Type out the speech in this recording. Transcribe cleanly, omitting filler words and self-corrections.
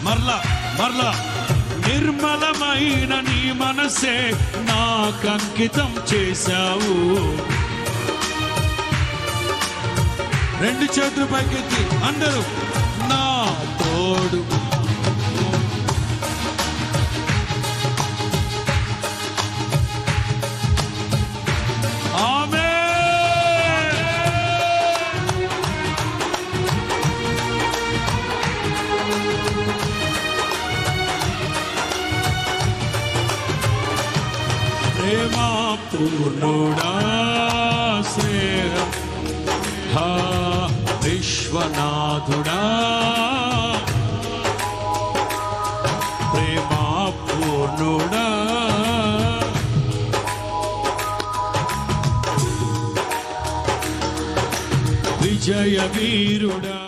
మరలా నిర్మలమైన నీ మనసే నాకంకితం చేశావు. రెండు చేతులు పైకెత్తి అందరూ నా తోడు. ప్రేమా పూర్ణుడా స్నేహం విశ్వనాథుడా, ప్రేమా పూర్ణుడా విజయ వీరుడా.